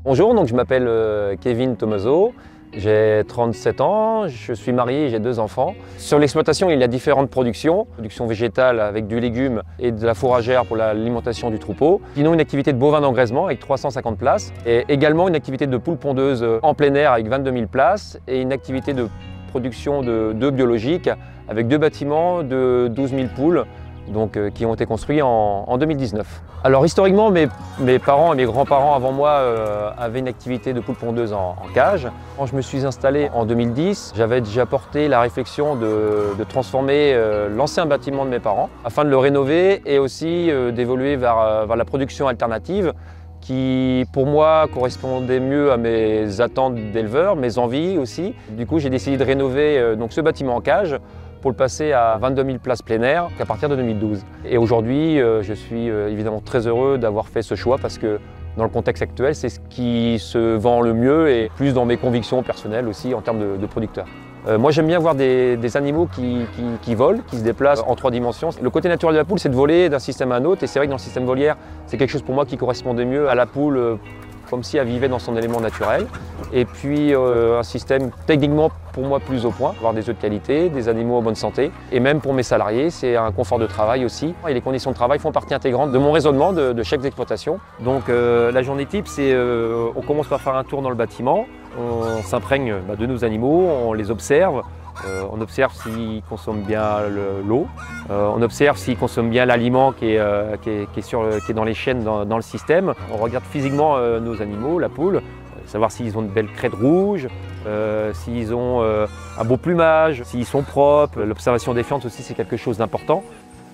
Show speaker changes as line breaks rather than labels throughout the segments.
Bonjour, donc je m'appelle Kevin Tomaso, j'ai 37 ans, je suis marié et j'ai 2 enfants. Sur l'exploitation, il y a différentes productions. Production végétale avec du légume et de la fourragère pour l'alimentation du troupeau. Sinon, une activité de bovin d'engraissement avec 350 places. Et également une activité de poules pondeuses en plein air avec 22 000 places. Et une activité de production d'œufs biologiques avec 2 bâtiments de 12 000 poules. Donc, qui ont été construits en 2019. Alors historiquement, mes parents et mes grands-parents avant moi avaient une activité de poules pondeuses en cage. Quand je me suis installé en 2010, j'avais déjà porté la réflexion de transformer l'ancien bâtiment de mes parents afin de le rénover et aussi d'évoluer vers la production alternative qui, pour moi, correspondait mieux à mes attentes d'éleveur, mes envies aussi. Du coup, j'ai décidé de rénover donc ce bâtiment en cage pour le passer à 22 000 places plein air à partir de 2012. Et aujourd'hui, je suis évidemment très heureux d'avoir fait ce choix parce que dans le contexte actuel, c'est ce qui se vend le mieux et plus dans mes convictions personnelles aussi en termes de producteurs. Moi, j'aime bien voir des animaux qui volent, qui se déplacent en 3 dimensions. Le côté naturel de la poule, c'est de voler d'un système à un autre. Et c'est vrai que dans le système volière, c'est quelque chose pour moi qui correspondait mieux à la poule, comme si elle vivait dans son élément naturel. Et puis un système techniquement pour moi plus au point, avoir des œufs de qualité, des animaux en bonne santé. Et même pour mes salariés, c'est un confort de travail aussi. Et les conditions de travail font partie intégrante de mon raisonnement de chef d'exploitation. Donc la journée type, c'est on commence par faire un tour dans le bâtiment, on s'imprègne de nos animaux, on les observe. On observe s'ils consomment bien l'eau, on observe s'ils consomment bien l'aliment qui est dans les chaînes dans le système. On regarde physiquement nos animaux, la poule, savoir s'ils ont de belles crêtes rouges, s'ils ont un beau plumage, s'ils sont propres. L'observation des fientes aussi, c'est quelque chose d'important.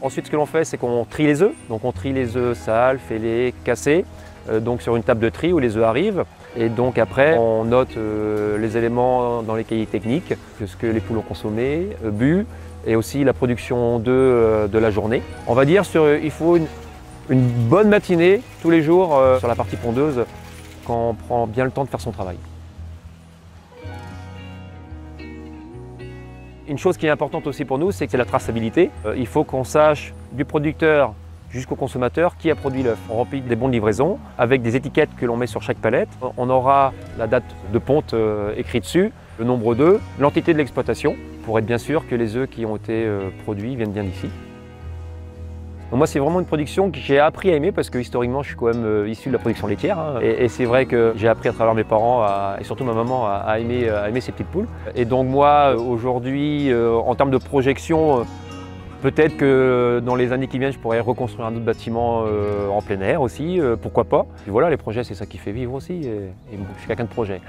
Ensuite, ce que l'on fait, c'est qu'on trie les œufs. Donc on trie les œufs sales, fêlés, cassés, donc sur une table de tri où les œufs arrivent. Et donc après, on note les éléments dans les cahiers techniques, ce que les poules ont consommé, bu, et aussi la production d'œufs de la journée. On va dire il faut une bonne matinée tous les jours sur la partie pondeuse quand on prend bien le temps de faire son travail. Une chose qui est importante aussi pour nous, c'est que c'est la traçabilité. Il faut qu'on sache du producteur jusqu'au consommateur qui a produit l'œuf. On remplit des bons de livraison avec des étiquettes que l'on met sur chaque palette. On aura la date de ponte écrite dessus, le nombre d'œufs, l'entité de l'exploitation, pour être bien sûr que les œufs qui ont été produits viennent bien d'ici. Moi, c'est vraiment une production que j'ai appris à aimer parce que historiquement, je suis quand même issu de la production laitière. Et c'est vrai que j'ai appris à travers mes parents et surtout ma maman à aimer ces petites poules. Et donc moi, aujourd'hui, en termes de projection, peut-être que dans les années qui viennent, je pourrais reconstruire un autre bâtiment en plein air aussi, pourquoi pas. Et voilà, les projets, c'est ça qui fait vivre aussi. Et je suis quelqu'un de projet.